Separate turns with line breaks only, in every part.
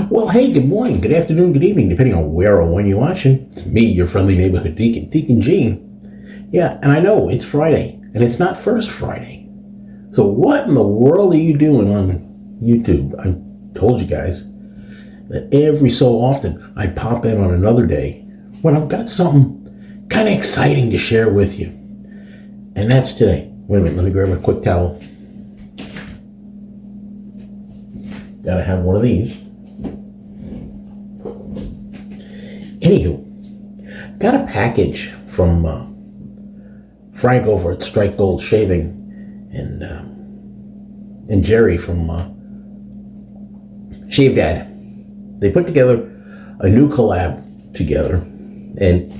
Well, hey, good morning, good afternoon, good evening, depending on where or when you're watching. It's me, your friendly neighborhood Deacon, Deacon Gene. Yeah, and I know it's Friday, and it's not First Friday. So what in the world are you doing on YouTube? I told you guys that every so often I pop in on another day when I've got something kind of exciting to share with you. And that's today. Wait a minute, let me grab a quick towel. Gotta have one of these. Anywho, got a package from Frank over at Strike Gold Shaving and Jerry from Shave Dad. They put together a new collab together, and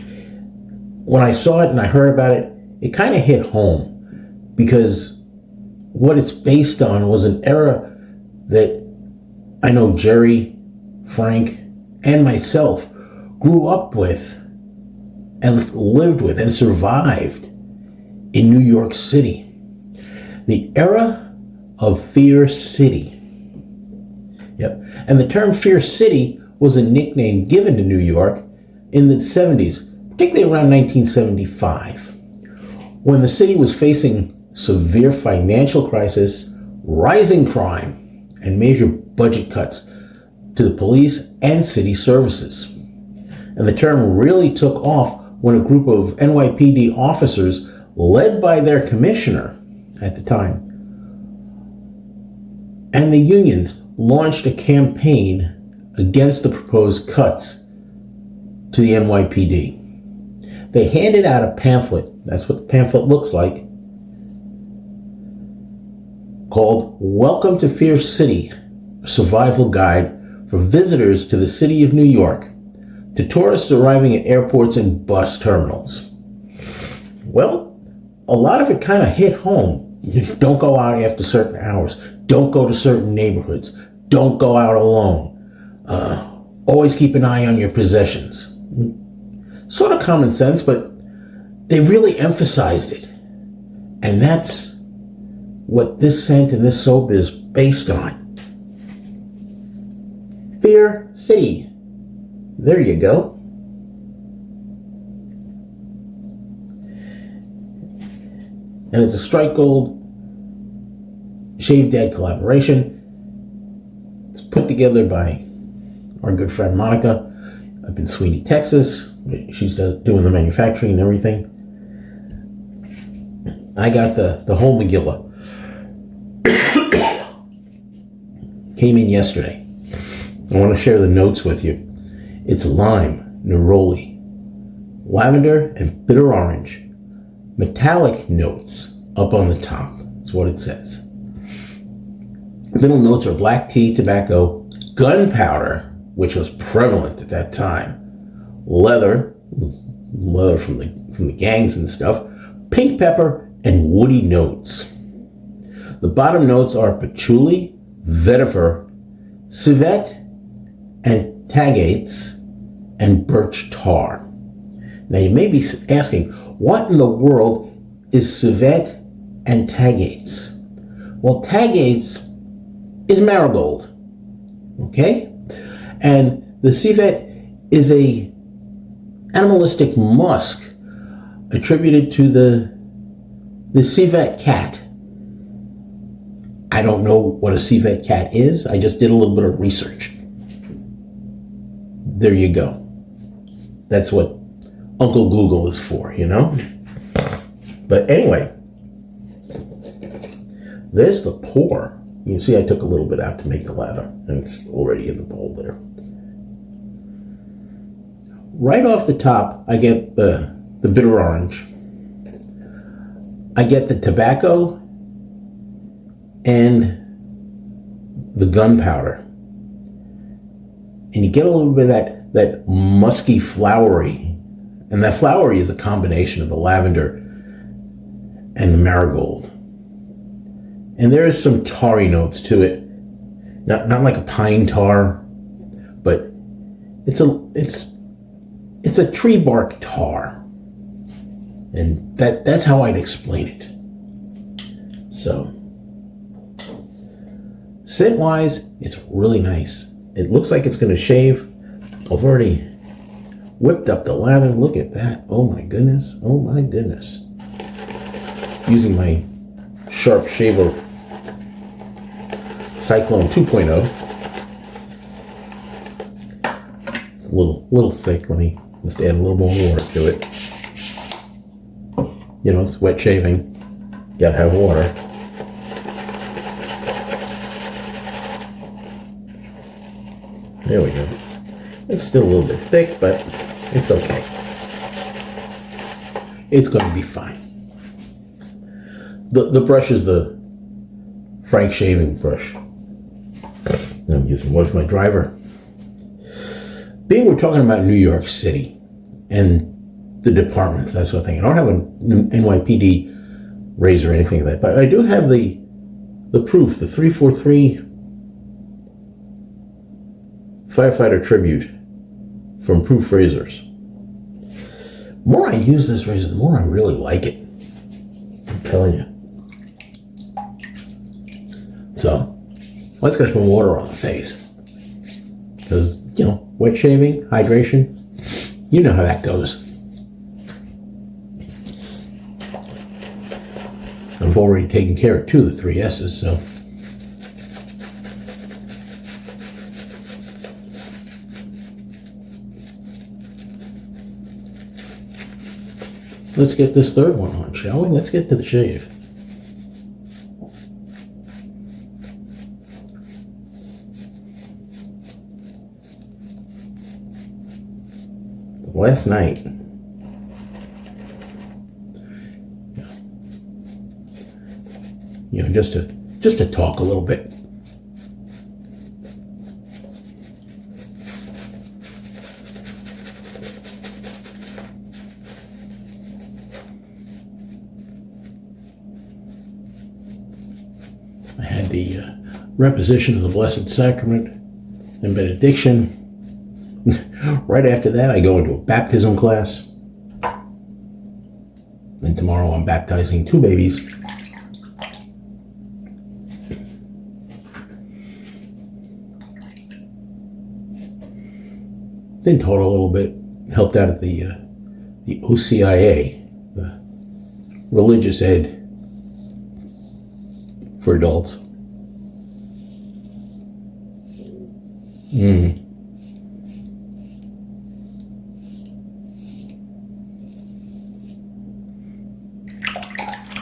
when I saw it and I heard about it, it kind of hit home because what it's based on was an era that I know Jerry, Frank, and myself grew up with and lived with and survived in New York City. The era of Fear City. Yep. And the term Fear City was a nickname given to New York in the 70s, particularly around 1975, when the city was facing severe financial crisis, rising crime, and major budget cuts to the police and city services. And the term really took off when a group of NYPD officers, led by their commissioner at the time, and the unions launched a campaign against the proposed cuts to the NYPD. They handed out a pamphlet, that's what the pamphlet looks like, called Welcome to Fear City, a survival guide for visitors to the city of New York, to tourists arriving at airports and bus terminals. Well, a lot of it kind of hit home. Don't go out after certain hours. Don't go to certain neighborhoods. Don't go out alone. Always keep an eye on your possessions. Sort of common sense, but they really emphasized it. And that's what this scent and this soap is based on. Fear City. There you go. And it's a Strike Gold Shave Dad collaboration. It's put together by our good friend Monica up in Sweetie, Texas. She's doing the manufacturing and everything. I got the whole Megillah. Came in yesterday. I want to share the notes with you. It's lime, neroli, lavender, and bitter orange. Metallic notes up on the top. That's what it says. Middle notes are black tea, tobacco, gunpowder, which was prevalent at that time, leather from the gangs and stuff, pink pepper, and woody notes. The bottom notes are patchouli, vetiver, civet, and tagates, and birch tar. Now you may be asking, what in the world is civet and tagates? Well, tagates is marigold, okay? And the civet is a animalistic musk attributed to the civet cat. I don't know what a civet cat is. I just did a little bit of research. There you go. That's what Uncle Google is for, you know? But anyway, there's the pour. You can see I took a little bit out to make the lather, and it's already in the bowl there. Right off the top, I get the bitter orange. I get the tobacco and the gunpowder. And you get a little bit of that musky flowery. And that flowery is a combination of the lavender and the marigold. And there is some tarry notes to it. Not like a pine tar, but it's a tree bark tar. And that's how I'd explain it. So, scent-wise, it's really nice. It looks like it's going to shave. I've already whipped up the lather. Look at that. Oh my goodness. Oh my goodness. Using my Sharp Shaver Cyclone 2.0. It's a little thick. Let me just add a little more water to it. You know, it's wet shaving. Gotta have water. There we go. It's still a little bit thick, but it's okay. It's going to be fine. The brush is the Frank shaving brush. I'm using what's my driver. Being we're talking about New York City and the departments, that sort of thing. I don't have an NYPD razor or anything like that, but I do have the proof, the 343 Firefighter Tribute from Proof Razors. The more I use this razor, the more I really like it. I'm telling you. So, let's get some water on the face. Because, you know, wet shaving, hydration, you know how that goes. I've already taken care of 2 of the 3 S's, so. Let's get this third one on, shall we? Let's get to the shave. Last night, you know, just to talk a little bit. I had the reposition of the Blessed Sacrament and benediction. Right after that, I go into a baptism class. And tomorrow I'm baptizing 2 babies. Then taught a little bit, helped out at the OCIA, the Religious Ed for adults.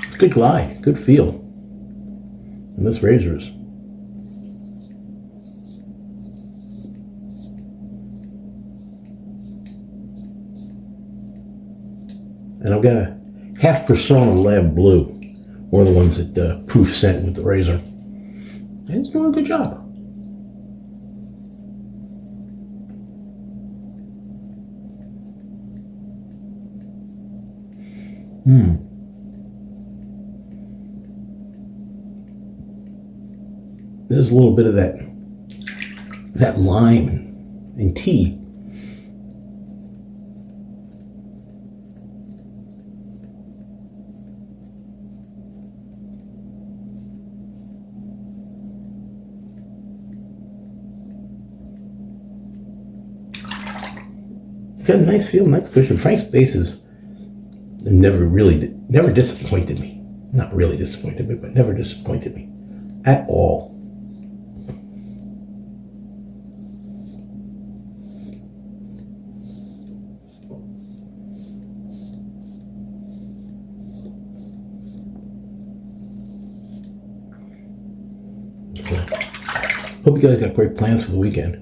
It's a good glide, good feel. And this razor's. And I've got a half Persona Lab Blue, one of the ones that Proof sent with the razor. And it's doing a good job. There's a little bit of that lime and tea. Got a nice feel, nice cushion. Frank's bases never disappointed me. Not really disappointed me, but never disappointed me at all. Hope you guys got great plans for the weekend.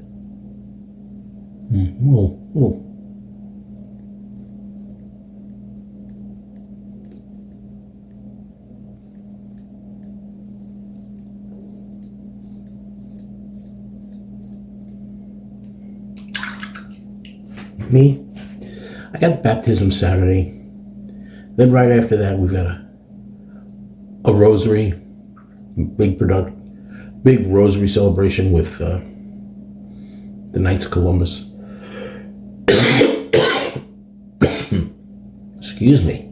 Me, I got the baptism Saturday. Then right after that, we've got a rosary, big rosary celebration with the Knights of Columbus. Excuse me.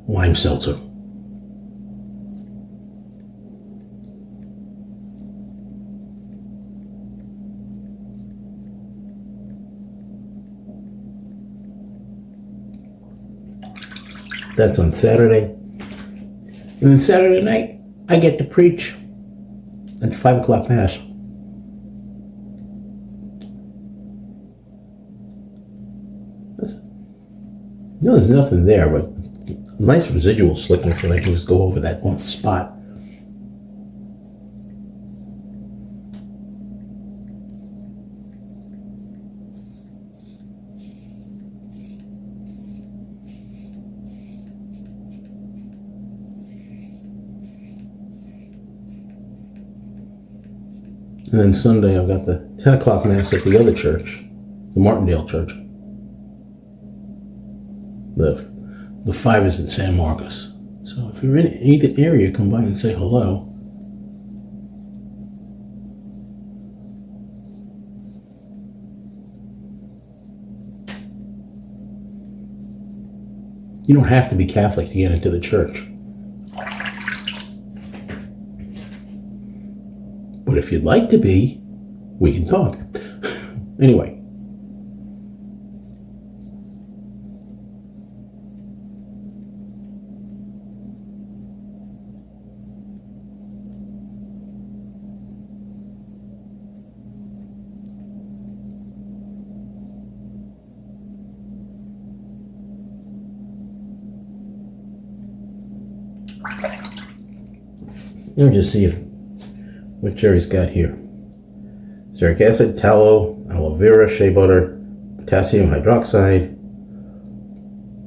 Lime seltzer. That's on Saturday. And then Saturday night, I get to preach at the 5 o'clock Mass. No, there's nothing there, but nice residual slickness, and I can just go over that one spot. And then Sunday, I've got the 10 o'clock Mass at the other church, the Martindale Church. The 5 is in San Marcos. So if you're in either area, come by and say hello. You don't have to be Catholic to get into the church. But if you'd like to be, we can talk. Anyway. Let me just see what Jerry's got here. Stearic acid, tallow, aloe vera, shea butter, potassium hydroxide,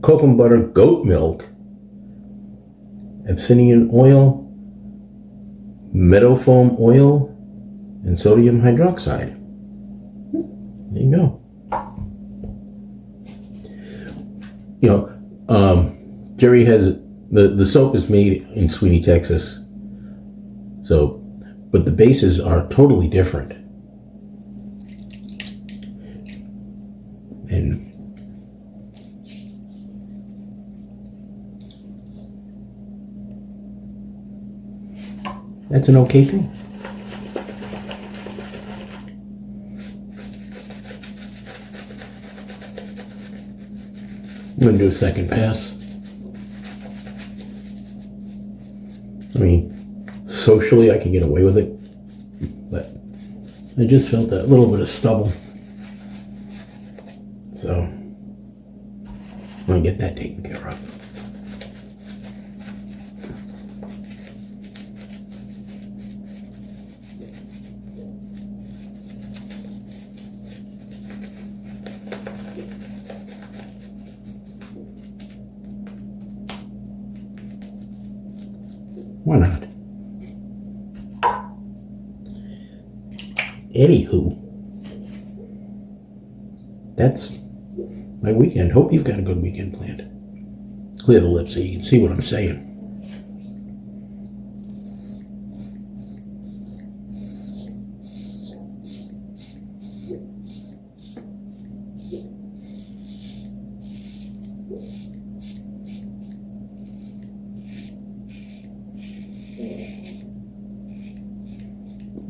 cocoa butter, goat milk, Abyssinian oil, meadow foam oil, and sodium hydroxide. There you go. Jerry has the soap is made in Sweeney, Texas. So, but the bases are totally different. And that's an okay thing. I'm going to do a second pass. I mean, socially I can get away with it, but I just felt that little bit of stubble. So I'm going to get that taken care of. Why not? Anywho, that's my weekend. Hope you've got a good weekend planned. Clear the lips so you can see what I'm saying.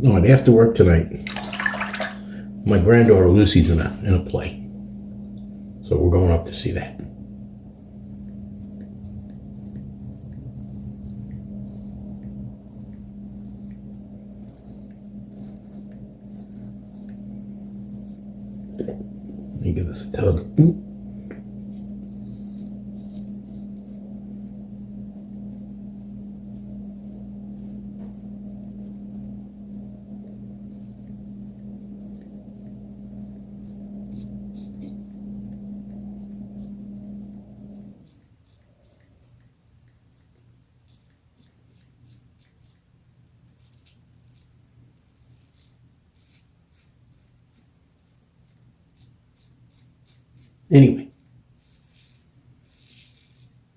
Oh, and after work tonight, my granddaughter Lucy's in a play. So we're going up to see that. Let me give this a tug. Anyway,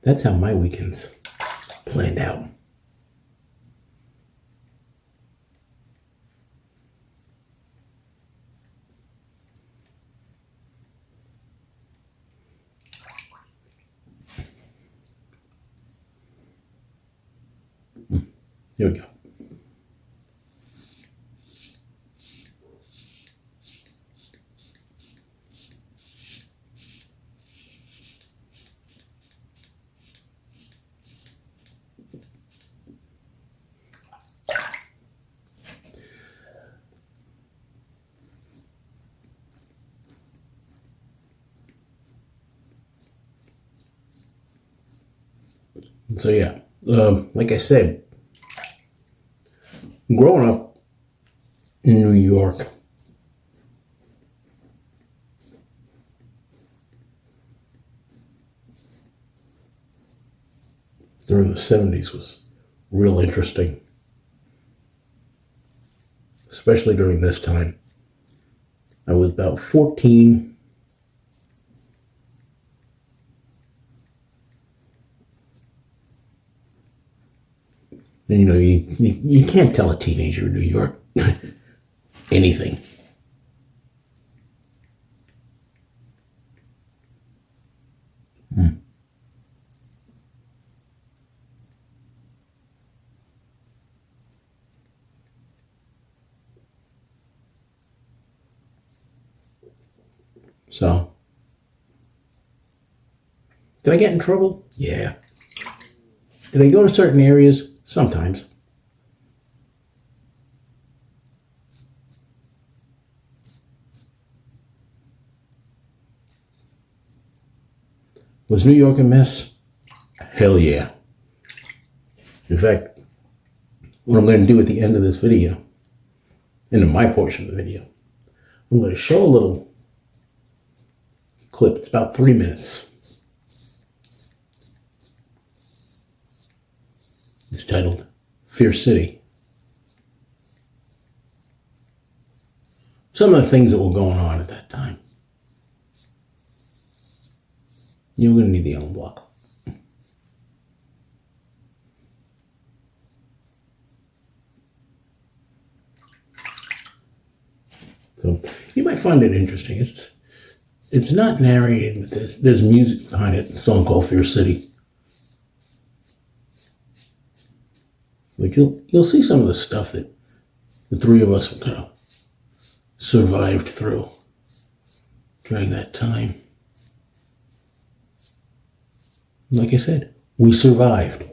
that's how my weekend's planned out. Here we go. So yeah, like I said, growing up in New York, during the 70s was real interesting, especially during this time. I was about 14. And, you can't tell a teenager in New York anything. So, did I get in trouble? Yeah. Did I go to certain areas? Sometimes. Was New York a mess? Hell yeah. In fact, what I'm going to do at the end of this video, into my portion of the video, I'm going to show a little clip. It's about 3 minutes. It's titled Fear City. Some of the things that were going on at that time. You're going to need the yellow block. So you might find it interesting. It's not narrated, but there's music behind it. A song called Fear City. But you'll see some of the stuff that the three of us kind of survived through during that time. Like I said, we survived.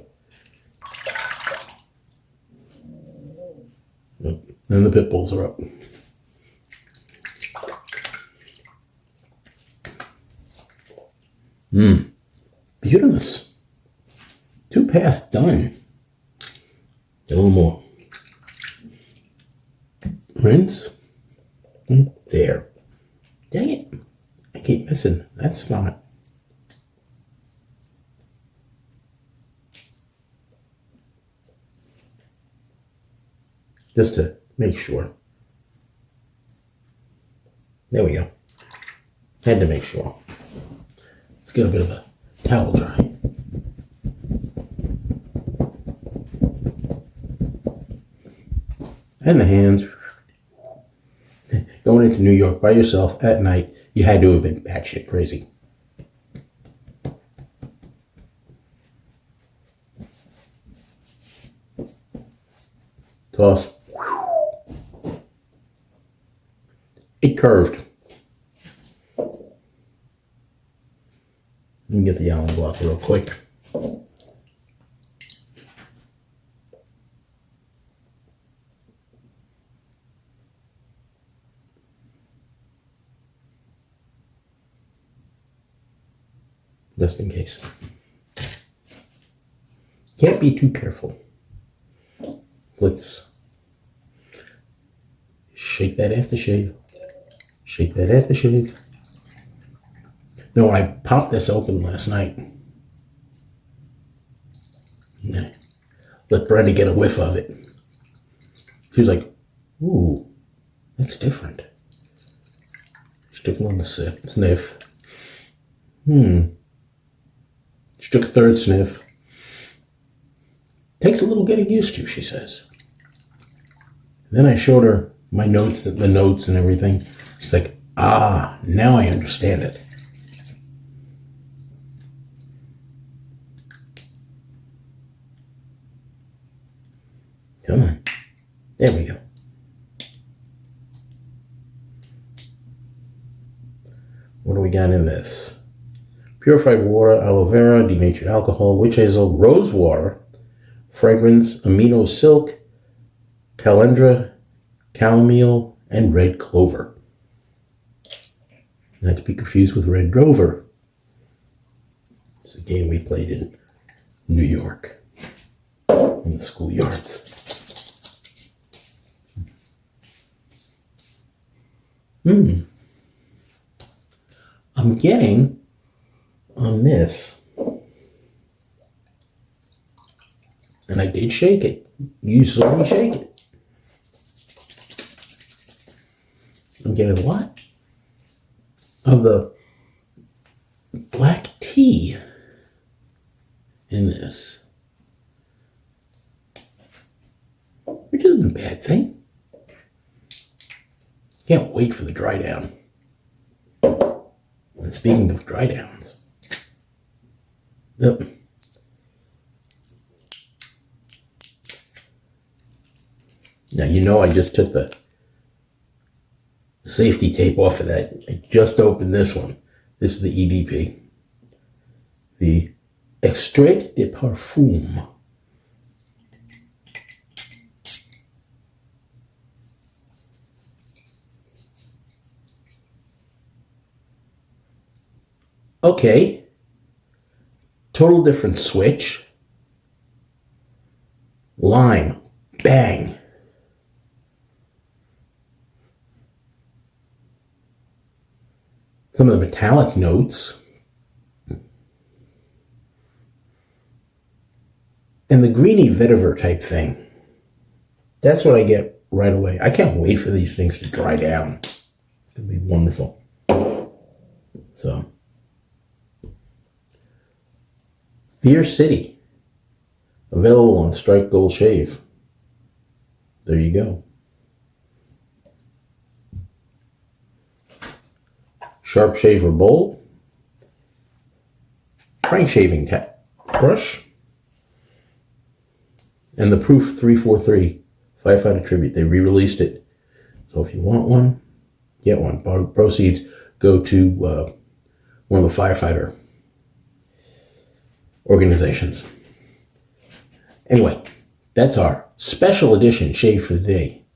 And the pit bulls are up. Beautiful. 2 paths done. A little more. Rinse. There. Dang it. I keep missing that spot. Just to make sure. There we go. Had to make sure. Let's get a bit of a towel dry. And the hands. Going into New York by yourself at night, you had to have been batshit crazy. Toss. It curved. Let me get the yellow block real quick. Just in case. Can't be too careful. Let's shake that aftershave. Shake that aftershave. No, I popped this open last night. Let Brenda get a whiff of it. She was like, ooh, that's different. She took one sniff. She took a third sniff. Takes a little getting used to, she says. Then I showed her my notes, the notes and everything. She's like, now I understand it. Come on. There we go. What do we got in this? Purified water, aloe vera, denatured alcohol, witch hazel, rose water, fragrance, amino silk, calendra, chamomile, and red clover. Not to be confused with Red Rover. It's a game we played in New York in the schoolyards. I'm getting on this, and I did shake it. You saw me shake it. I'm getting a lot of the black tea in this, which isn't a bad thing. Can't wait for the dry down. And speaking of dry downs, yep. Now, you know, I just took the safety tape off of that. I just opened this one. This is the EDP. The Extrait de Parfum. Okay. Total different switch. Lime. Bang. Some of the metallic notes. And the greeny vetiver type thing. That's what I get right away. I can't wait for these things to dry down. It's going to be wonderful. So, Fear City. Available on Strike Gold Shave. There you go. Sharp Shaver Bowl. Crank Shaving Brush. And the Proof 343 Firefighter Tribute. They re-released it. So if you want one, get one. Part of the proceeds go to one of the firefighter organizations. Anyway, that's our special edition Shave for the Day.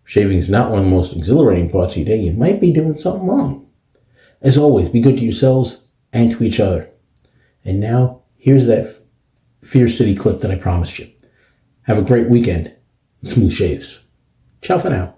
If shaving is not one of the most exhilarating parts of your day, you might be doing something wrong. As always, be good to yourselves and to each other. And now, here's that Fear City clip that I promised you. Have a great weekend. Smooth shaves. Ciao for now.